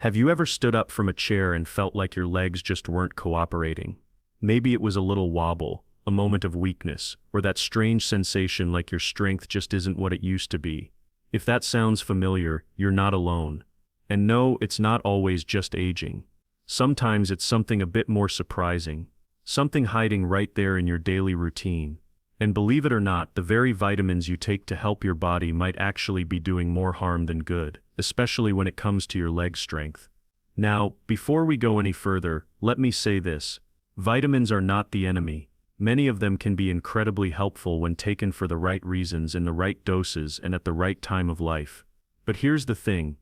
Have you ever stood up from a chair and felt like your legs just weren't cooperating? Maybe it was a little wobble, a moment of weakness, or that strange sensation like your strength just isn't what it used to be. If that sounds familiar, you're not alone. And no, it's not always just aging. Sometimes it's something a bit more surprising, something hiding right there in your daily routine. And believe it or not, the very vitamins you take to help your body might actually be doing more harm than good, especially when it comes to your leg strength. Now, before we go any further, let me say this. Vitamins are not the enemy. Many of them can be incredibly helpful when taken for the right reasons in the right doses and at the right time of life. But here's the thing.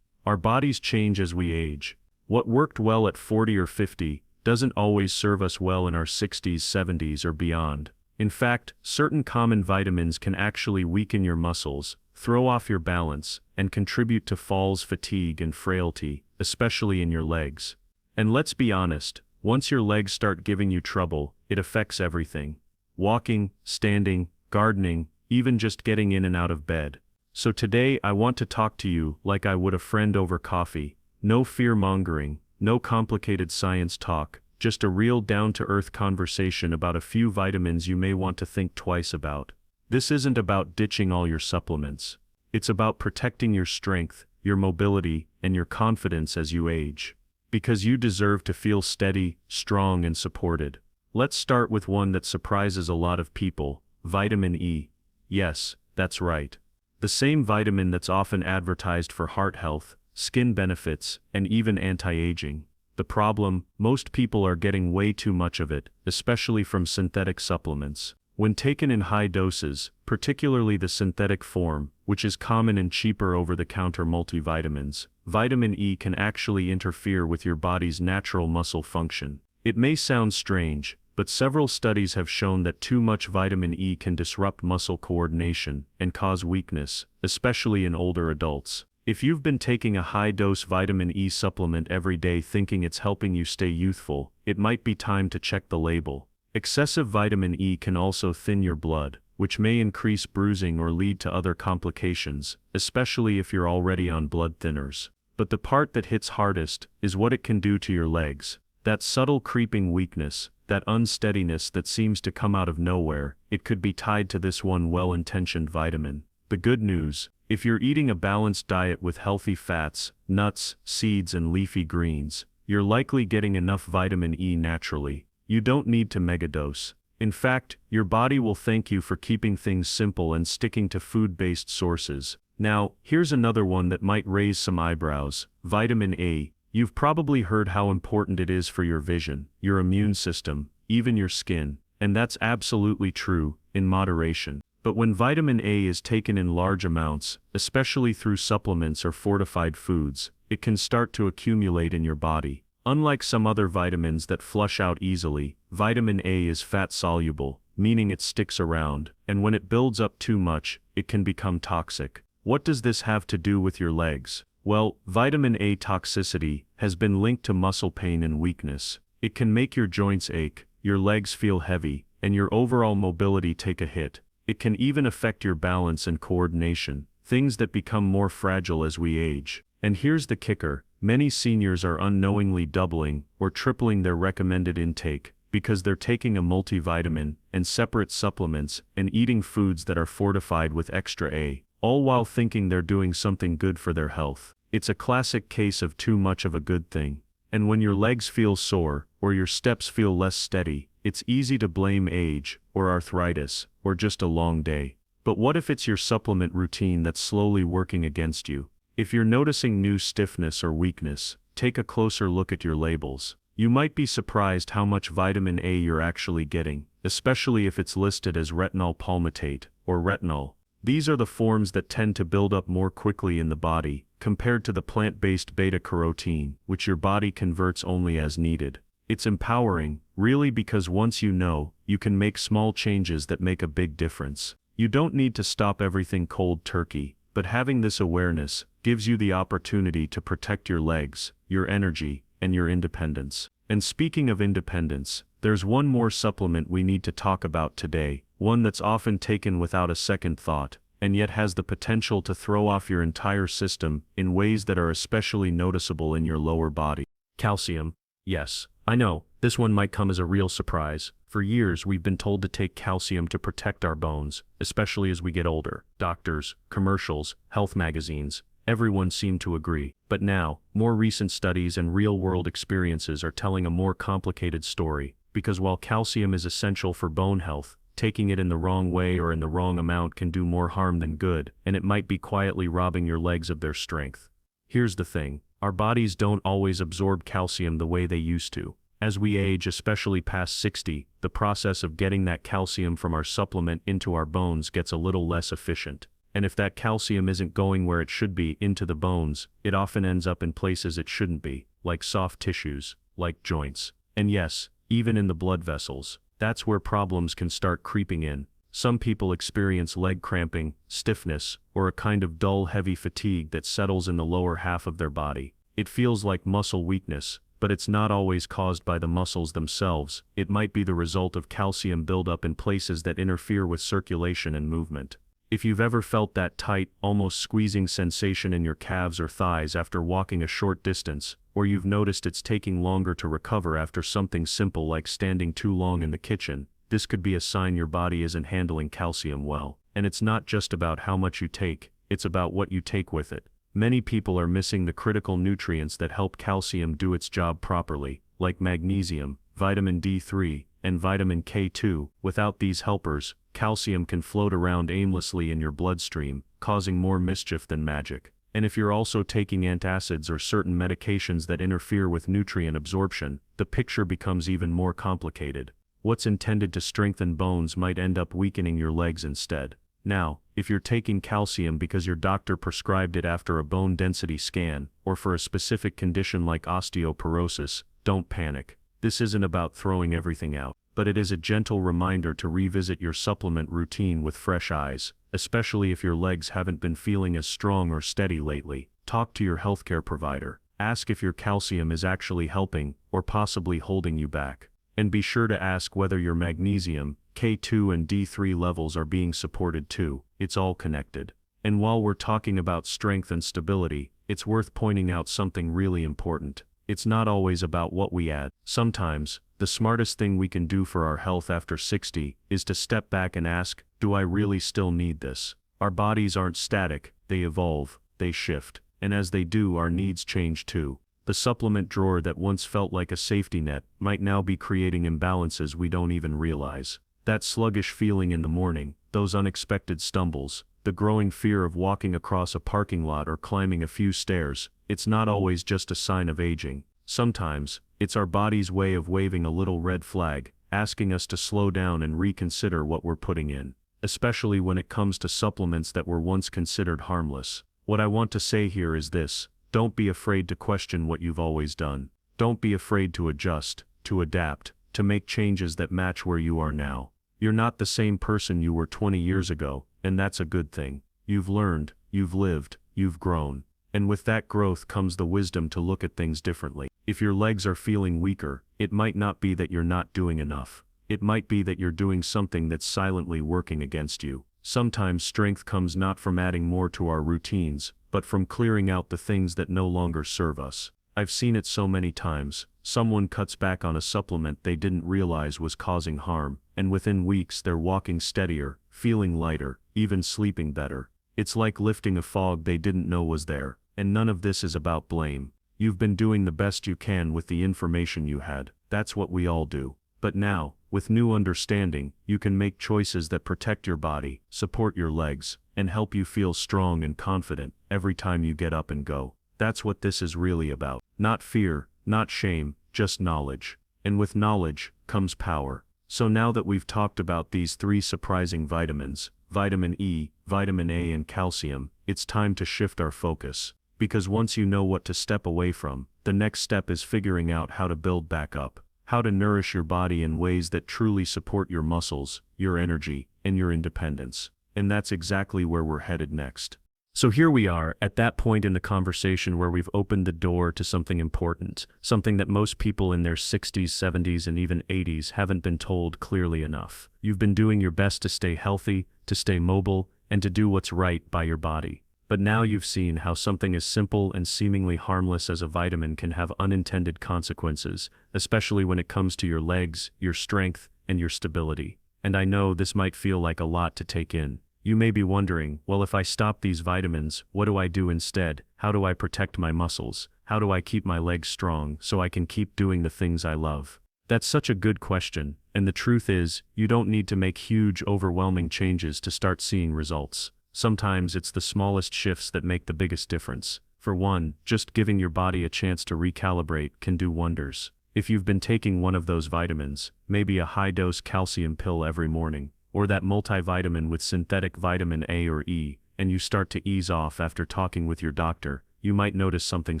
Our bodies change as we age. What worked well at 40 or 50 doesn't always serve us well in our 60s, 70s, or beyond. In fact, certain common vitamins can actually weaken your muscles, throw off your balance, and contribute to falls, fatigue, and frailty, especially in your legs. And let's be honest, once your legs start giving you trouble, it affects everything. Walking, standing, gardening, even just getting in and out of bed. So today I want to talk to you like I would a friend over coffee. No fear-mongering, no complicated science talk, just a real down-to-earth conversation about a few vitamins you may want to think twice about. This isn't about ditching all your supplements. It's about protecting your strength, your mobility, and your confidence as you age. Because you deserve to feel steady, strong, and supported. Let's start with one that surprises a lot of people, vitamin E. Yes, that's right. The same vitamin that's often advertised for heart health, skin benefits, and even anti-aging. The problem, most people are getting way too much of it, especially from synthetic supplements. When taken in high doses, particularly the synthetic form, which is common in cheaper over-the-counter multivitamins, vitamin E can actually interfere with your body's natural muscle function. It may sound strange, but several studies have shown that too much vitamin E can disrupt muscle coordination and cause weakness, especially in older adults. If you've been taking a high-dose vitamin E supplement every day thinking it's helping you stay youthful, it might be time to check the label. Excessive vitamin E can also thin your blood, which may increase bruising or lead to other complications, especially if you're already on blood thinners. But the part that hits hardest is what it can do to your legs. That subtle creeping weakness, that unsteadiness that seems to come out of nowhere, it could be tied to this one well-intentioned vitamin. The good news, if you're eating a balanced diet with healthy fats, nuts, seeds, and leafy greens, you're likely getting enough vitamin E naturally. You don't need to megadose. In fact, your body will thank you for keeping things simple and sticking to food-based sources. Now, here's another one that might raise some eyebrows. Vitamin A. You've probably heard how important it is for your vision, your immune system, even your skin. And that's absolutely true, in moderation. But when vitamin A is taken in large amounts, especially through supplements or fortified foods, it can start to accumulate in your body. Unlike some other vitamins that flush out easily, vitamin A is fat-soluble, meaning it sticks around, and when it builds up too much, it can become toxic. What does this have to do with your legs? Well, vitamin A toxicity has been linked to muscle pain and weakness. It can make your joints ache, your legs feel heavy, and your overall mobility take a hit. It can even affect your balance and coordination, things that become more fragile as we age. And here's the kicker, many seniors are unknowingly doubling or tripling their recommended intake because they're taking a multivitamin and separate supplements and eating foods that are fortified with extra A, all while thinking they're doing something good for their health. It's a classic case of too much of a good thing. And when your legs feel sore, or your steps feel less steady, it's easy to blame age, or arthritis, or just a long day. But what if it's your supplement routine that's slowly working against you? If you're noticing new stiffness or weakness, take a closer look at your labels. You might be surprised how much vitamin A you're actually getting, especially if it's listed as retinol palmitate, or retinol. These are the forms that tend to build up more quickly in the body, compared to the plant-based beta-carotene, which your body converts only as needed. It's empowering, really, because once you know, you can make small changes that make a big difference. You don't need to stop everything cold turkey, but having this awareness gives you the opportunity to protect your legs, your energy, and your independence. And speaking of independence, there's one more supplement we need to talk about today, one that's often taken without a second thought, and yet has the potential to throw off your entire system in ways that are especially noticeable in your lower body. Calcium. Yes, I know, this one might come as a real surprise. For years we've been told to take calcium to protect our bones, especially as we get older. Doctors, commercials, health magazines, everyone seemed to agree. But now, more recent studies and real-world experiences are telling a more complicated story. Because while calcium is essential for bone health, taking it in the wrong way or in the wrong amount can do more harm than good, and it might be quietly robbing your legs of their strength. Here's the thing. Our bodies don't always absorb calcium the way they used to. As we age, especially past 60, the process of getting that calcium from our supplement into our bones gets a little less efficient. And if that calcium isn't going where it should be, into the bones, it often ends up in places it shouldn't be, like soft tissues, like joints. And yes, even in the blood vessels. That's where problems can start creeping in. Some people experience leg cramping, stiffness, or a kind of dull, heavy fatigue that settles in the lower half of their body. It feels like muscle weakness, but it's not always caused by the muscles themselves. It might be the result of calcium buildup in places that interfere with circulation and movement. If you've ever felt that tight, almost squeezing sensation in your calves or thighs after walking a short distance, or you've noticed it's taking longer to recover after something simple like standing too long in the kitchen, this could be a sign your body isn't handling calcium well. And it's not just about how much you take, it's about what you take with it. Many people are missing the critical nutrients that help calcium do its job properly, like magnesium, vitamin D3, and vitamin K2. Without these helpers, calcium can float around aimlessly in your bloodstream, causing more mischief than magic. And if you're also taking antacids or certain medications that interfere with nutrient absorption, the picture becomes even more complicated. What's intended to strengthen bones might end up weakening your legs instead. Now, if you're taking calcium because your doctor prescribed it after a bone density scan, or for a specific condition like osteoporosis, don't panic. This isn't about throwing everything out, but it is a gentle reminder to revisit your supplement routine with fresh eyes, especially if your legs haven't been feeling as strong or steady lately. Talk to your healthcare provider. Ask if your calcium is actually helping, or possibly holding you back. And be sure to ask whether your magnesium, K2 and D3 levels are being supported too. It's all connected. And while we're talking about strength and stability, it's worth pointing out something really important. It's not always about what we add. Sometimes, the smartest thing we can do for our health after 60 is to step back and ask, do I really still need this? Our bodies aren't static, they evolve, they shift, and as they do, our needs change too. The supplement drawer that once felt like a safety net might now be creating imbalances we don't even realize. That sluggish feeling in the morning, those unexpected stumbles, the growing fear of walking across a parking lot or climbing a few stairs, it's not always just a sign of aging. Sometimes, it's our body's way of waving a little red flag, asking us to slow down and reconsider what we're putting in, especially when it comes to supplements that were once considered harmless. What I want to say here is this: don't be afraid to question what you've always done. Don't be afraid to adjust, to adapt, to make changes that match where you are now. You're not the same person you were 20 years ago, and that's a good thing. You've learned, you've lived, you've grown. And with that growth comes the wisdom to look at things differently. If your legs are feeling weaker, it might not be that you're not doing enough. It might be that you're doing something that's silently working against you. Sometimes strength comes not from adding more to our routines, but from clearing out the things that no longer serve us. I've seen it so many times. Someone cuts back on a supplement they didn't realize was causing harm, and within weeks they're walking steadier, feeling lighter, even sleeping better. It's like lifting a fog they didn't know was there. And none of this is about blame. You've been doing the best you can with the information you had. That's what we all do. But now, with new understanding, you can make choices that protect your body, support your legs, and help you feel strong and confident every time you get up and go. That's what this is really about. Not fear, not shame, just knowledge. And with knowledge comes power. So now that we've talked about these three surprising vitamins, vitamin E, vitamin A and calcium, it's time to shift our focus. Because once you know what to step away from, the next step is figuring out how to build back up. How to nourish your body in ways that truly support your muscles, your energy, and your independence. And that's exactly where we're headed next. So here we are, at that point in the conversation where we've opened the door to something important, something that most people in their 60s, 70s, and even 80s haven't been told clearly enough. You've been doing your best to stay healthy, to stay mobile, and to do what's right by your body. But now you've seen how something as simple and seemingly harmless as a vitamin can have unintended consequences, especially when it comes to your legs, your strength, and your stability. And I know this might feel like a lot to take in. You may be wondering, well, if I stop these vitamins, what do I do instead? How do I protect my muscles? How do I keep my legs strong so I can keep doing the things I love? That's such a good question, and the truth is, you don't need to make huge, overwhelming changes to start seeing results. Sometimes it's the smallest shifts that make the biggest difference. For one, just giving your body a chance to recalibrate can do wonders. If you've been taking one of those vitamins, maybe a high-dose calcium pill every morning, or that multivitamin with synthetic vitamin A or E, and you start to ease off after talking with your doctor, you might notice something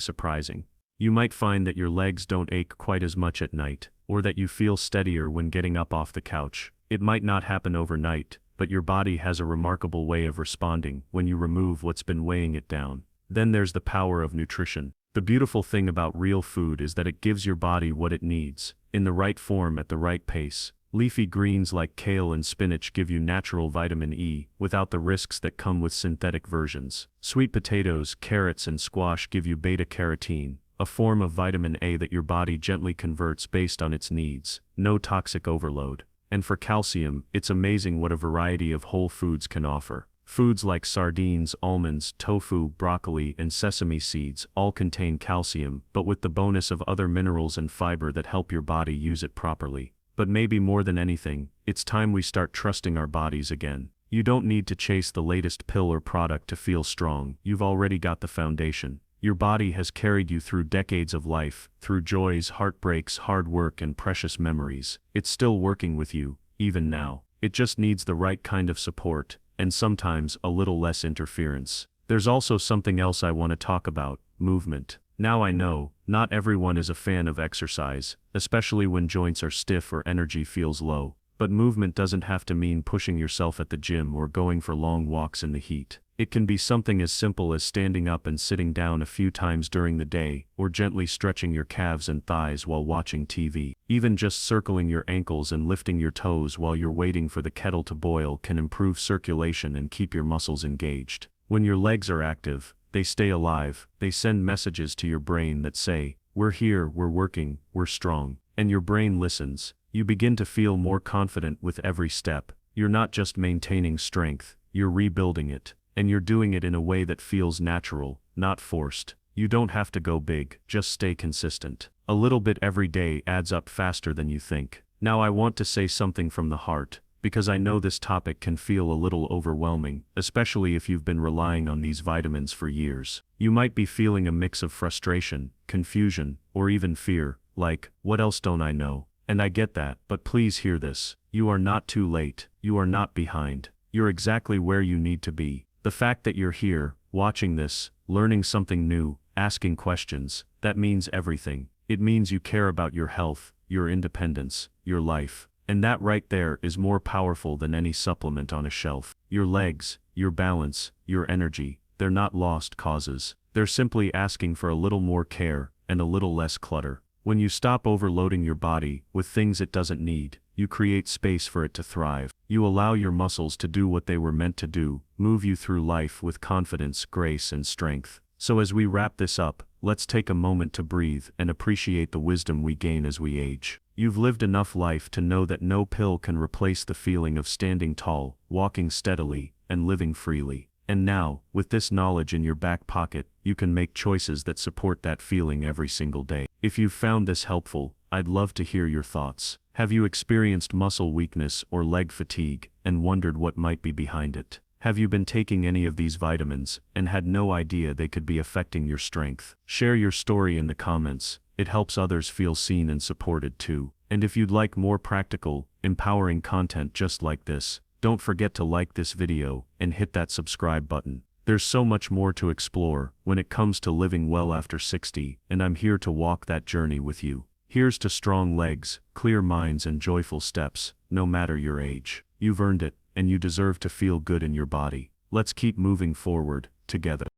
surprising. You might find that your legs don't ache quite as much at night, or that you feel steadier when getting up off the couch. It might not happen overnight, but your body has a remarkable way of responding when you remove what's been weighing it down. Then there's the power of nutrition. The beautiful thing about real food is that it gives your body what it needs, in the right form at the right pace. Leafy greens like kale and spinach give you natural vitamin E, without the risks that come with synthetic versions. Sweet potatoes, carrots, and squash give you beta-carotene, a form of vitamin A that your body gently converts based on its needs. No toxic overload. And for calcium, it's amazing what a variety of whole foods can offer. Foods like sardines, almonds, tofu, broccoli, and sesame seeds all contain calcium, but with the bonus of other minerals and fiber that help your body use it properly. But maybe more than anything, it's time we start trusting our bodies again. You don't need to chase the latest pill or product to feel strong. You've already got the foundation. Your body has carried you through decades of life, through joys, heartbreaks, hard work, and precious memories. It's still working with you, even now. It just needs the right kind of support, and sometimes a little less interference. There's also something else I want to talk about: movement. Now I know, not everyone is a fan of exercise, especially when joints are stiff or energy feels low. But movement doesn't have to mean pushing yourself at the gym or going for long walks in the heat. It can be something as simple as standing up and sitting down a few times during the day, or gently stretching your calves and thighs while watching TV. Even just circling your ankles and lifting your toes while you're waiting for the kettle to boil can improve circulation and keep your muscles engaged. When your legs are active, they stay alive. They send messages to your brain that say, "We're here, we're working, we're strong." And your brain listens. You begin to feel more confident with every step. You're not just maintaining strength, you're rebuilding it. And you're doing it in a way that feels natural, not forced. You don't have to go big, just stay consistent. A little bit every day adds up faster than you think. Now I want to say something from the heart, because I know this topic can feel a little overwhelming, especially if you've been relying on these vitamins for years. You might be feeling a mix of frustration, confusion, or even fear, like, what else don't I know? And I get that, but please hear this. You are not too late. You are not behind. You're exactly where you need to be. The fact that you're here, watching this, learning something new, asking questions, that means everything. It means you care about your health, your independence, your life. And that right there is more powerful than any supplement on a shelf. Your legs, your balance, your energy, they're not lost causes. They're simply asking for a little more care and a little less clutter. When you stop overloading your body with things it doesn't need, you create space for it to thrive. You allow your muscles to do what they were meant to do, move you through life with confidence, grace, and strength. So as we wrap this up, let's take a moment to breathe and appreciate the wisdom we gain as we age. You've lived enough life to know that no pill can replace the feeling of standing tall, walking steadily, and living freely. And now, with this knowledge in your back pocket, you can make choices that support that feeling every single day. If you've found this helpful, I'd love to hear your thoughts. Have you experienced muscle weakness or leg fatigue and wondered what might be behind it? Have you been taking any of these vitamins and had no idea they could be affecting your strength? Share your story in the comments. It helps others feel seen and supported too. And if you'd like more practical, empowering content just like this, don't forget to like this video and hit that subscribe button. There's so much more to explore when it comes to living well after 60, and I'm here to walk that journey with you. Here's to strong legs, clear minds, and joyful steps, no matter your age. You've earned it, and you deserve to feel good in your body. Let's keep moving forward, together.